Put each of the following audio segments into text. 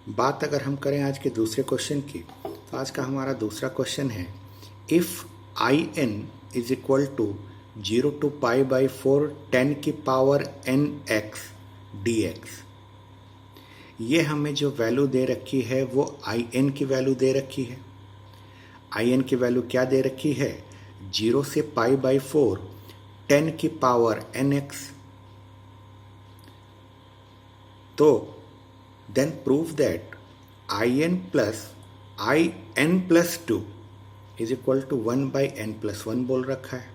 बात अगर हम करें आज के दूसरे क्वेश्चन की, तो आज का हमारा दूसरा क्वेश्चन है if I n is equal to 0 to π/4 10 की पावर n x dx। ये हमें जो वैल्यू दे रखी है वो आई एन की वैल्यू दे रखी है। आई एन की वैल्यू क्या दे रखी है? 0 से π/4 10 की पावर n x। तो then prove that in plus in plus 2 is equal to 1/n+1 बोल रखा है।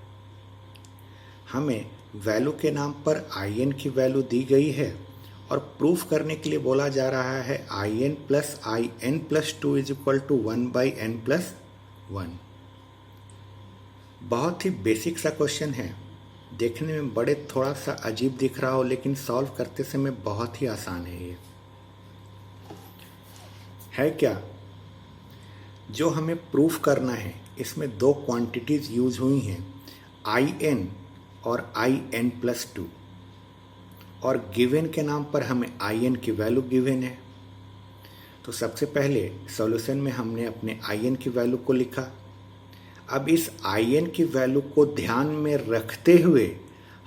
हमें वैल्यू के नाम पर in की वैल्यू दी गई है और प्रूफ करने के लिए बोला जा रहा है in plus in+2 is equal to 1/n+1। बहुत ही बेसिक सा क्वेश्चन है, देखने में बड़े थोड़ा सा अजीब दिख रहा हो, लेकिन सॉल्व करते समय बहुत ही आसान है। ये है क्या जो हमें प्रूफ करना है, इसमें दो क्वांटिटीज यूज हुई हैं, आई एन और in+2, और गिवन के नाम पर हमें आई एन की वैल्यू गिवन है। तो सबसे पहले सॉल्यूशन में हमने अपने आई एन की वैल्यू को लिखा। अब इस आई एन की वैल्यू को ध्यान में रखते हुए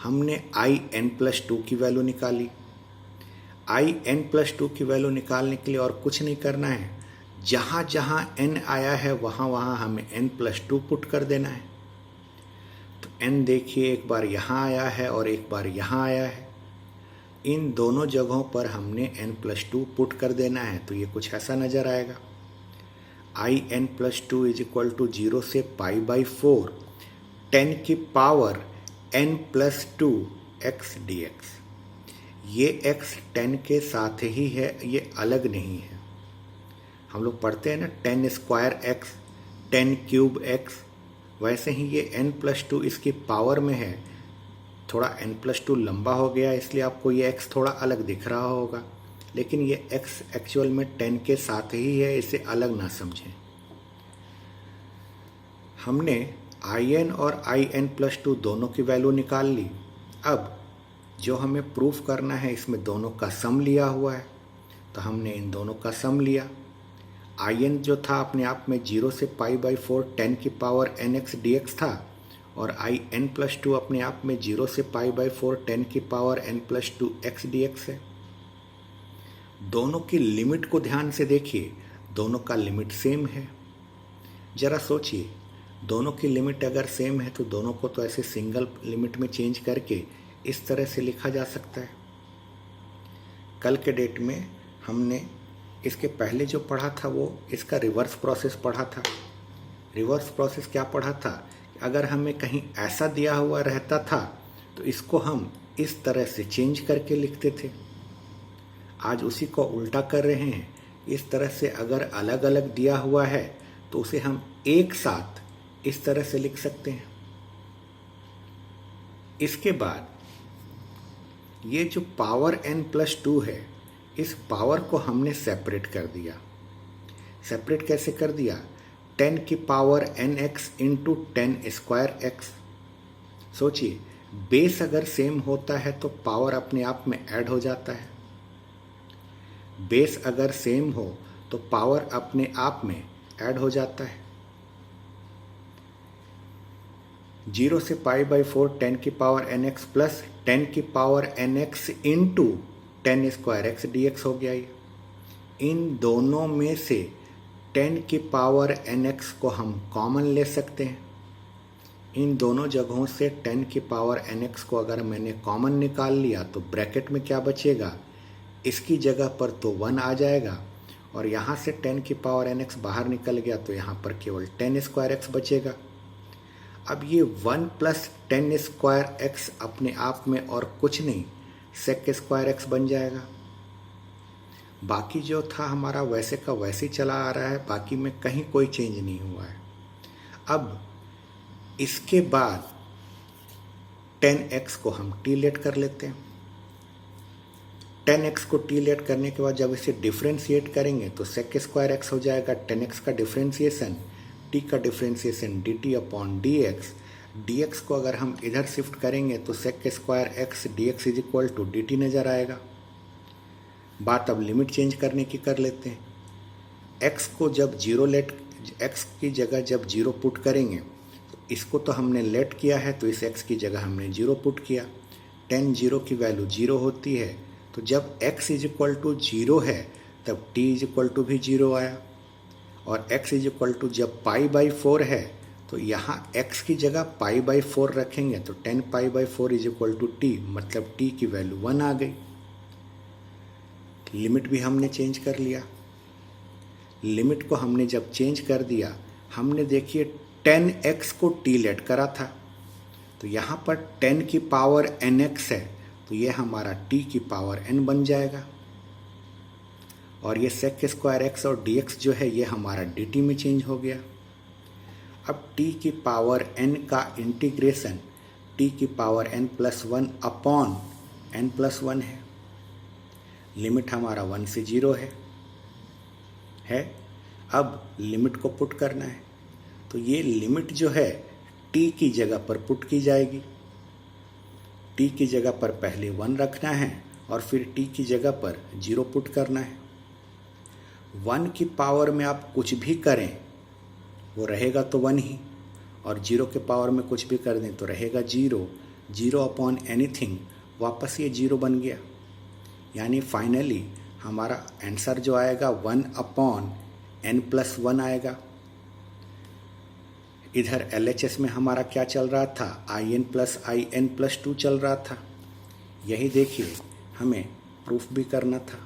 हमने in+2 की वैल्यू निकाली। in+2 की वैल्यू निकालने के लिए और कुछ नहीं करना है, जहाँ जहाँ n आया है वहाँ वहाँ हमें n+2 पुट कर देना है। तो n देखिए, एक बार यहाँ आया है और एक बार यहाँ आया है, इन दोनों जगहों पर हमने n+2 पुट कर देना है। तो ये कुछ ऐसा नज़र आएगा, in+2 इज इक्वल टू 0 से π/4 10 की पावर n+2 x dx। ये x 10 के साथ ही है, ये अलग नहीं है। हम लोग पढ़ते हैं ना 10² x 10³ x, वैसे ही ये n+2 इसकी पावर में है। थोड़ा n+2 लंबा हो गया इसलिए आपको ये x थोड़ा अलग दिख रहा होगा, लेकिन ये x एक्चुअल में 10 के साथ ही है, इसे अलग ना समझें। हमने in और in+2 दोनों की वैल्यू निकाल ली। अब जो हमें प्रूफ करना है, इसमें दोनों का सम लिया हुआ है, तो हमने इन दोनों का सम लिया। in जो था अपने आप में 0 से π/4 10 की पावर nx dx था, और in+2 अपने आप में 0 से π/4 10 की पावर n+2 x dx है। दोनों की लिमिट को ध्यान से देखिए, दोनों का लिमिट सेम है। ज़रा सोचिए, दोनों की लिमिट अगर सेम है तो दोनों को तो ऐसे सिंगल लिमिट में चेंज करके इस तरह से लिखा जा सकता है। कल के डेट में हमने इसके पहले जो पढ़ा था वो इसका रिवर्स प्रोसेस पढ़ा था। रिवर्स प्रोसेस क्या पढ़ा था? अगर हमें कहीं ऐसा दिया हुआ रहता था तो इसको हम इस तरह से चेंज करके लिखते थे। आज उसी को उल्टा कर रहे हैं। इस तरह से अगर अलग अलग दिया हुआ है तो उसे हम एक साथ इस तरह से लिख सकते हैं। इसके बाद ये जो पावर n+2 है, इस पावर को हमने सेपरेट कर दिया। सेपरेट कैसे कर दिया? 10 की पावर nx इंटू 10² x। सोचिए, बेस अगर सेम होता है तो पावर अपने आप में ऐड हो जाता है। बेस अगर सेम हो तो पावर अपने आप में ऐड हो जाता है। 0 से π/4 10 की पावर nx प्लस 10 की power nx into 10² x dx हो गया। ये इन दोनों में से 10 की पावर nx को हम कॉमन ले सकते हैं। इन दोनों जगहों से 10 की पावर nx को अगर मैंने कॉमन निकाल लिया तो ब्रैकेट में क्या बचेगा? इसकी जगह पर तो 1 आ जाएगा, और यहाँ से 10 की पावर nx बाहर निकल गया तो यहाँ पर केवल 10² x बचेगा। अब ये 1 + 10² x अपने आप में और कुछ नहीं, sec² x बन जाएगा। बाकी जो था हमारा वैसे का वैसे चला आ रहा है, बाकी में कहीं कोई चेंज नहीं हुआ है। अब इसके बाद 10x को हम t लेट कर लेते हैं। 10x को t लेट करने के बाद जब इसे डिफ्रेंशिएट करेंगे तो sec² x हो जाएगा। 10x का डिफ्रेंशिएशन, t का डिफ्रेंशिएशन dt/dx। dx को अगर हम इधर शिफ्ट करेंगे तो sec² x dx is equal to dt नज़र आएगा। बात अब लिमिट चेंज करने की कर लेते हैं। x को जब x की जगह जब 0 पुट करेंगे, तो इसको तो हमने लेट किया है, तो इस x की जगह हमने 0 पुट किया। tan 0 की वैल्यू 0 होती है, तो जब x इज इक्वल टू 0 है तब t इज इक्वल टू भी 0 आया। और x इज इक्वल टू जब π/4 है, तो यहाँ x की जगह π/4 रखेंगे, तो 10 π/4 इज इक्वल टू t, मतलब t की वैल्यू 1 आ गई। लिमिट भी हमने चेंज कर लिया। लिमिट को हमने जब चेंज कर दिया, हमने देखिए 10x को t लेट करा था, तो यहाँ पर 10 की पावर nx है, तो ये हमारा t की पावर n बन जाएगा। और ये sec स्क्वायर x और dx जो है ये हमारा dt में चेंज हो गया। अब t की पावर n का इंटीग्रेशन t की पावर n+1 अपॉन n+1 है। लिमिट हमारा 1 से 0 है। अब लिमिट को पुट करना है, तो ये लिमिट जो है t की जगह पर पुट की जाएगी। t की जगह पर पहले 1 रखना है और फिर t की जगह पर 0 पुट करना है। 1 की पावर में आप कुछ भी करें वो रहेगा तो 1 ही, और 0 के पावर में कुछ भी कर दें तो रहेगा 0। 0 अपॉन एनीथिंग वापस ये 0 बन गया। यानी फाइनली हमारा आंसर जो आएगा 1 अपॉन n+1 आएगा। इधर LHS में हमारा क्या चल रहा था, in+i n+2 चल रहा था। यही देखिए हमें प्रूफ भी करना था।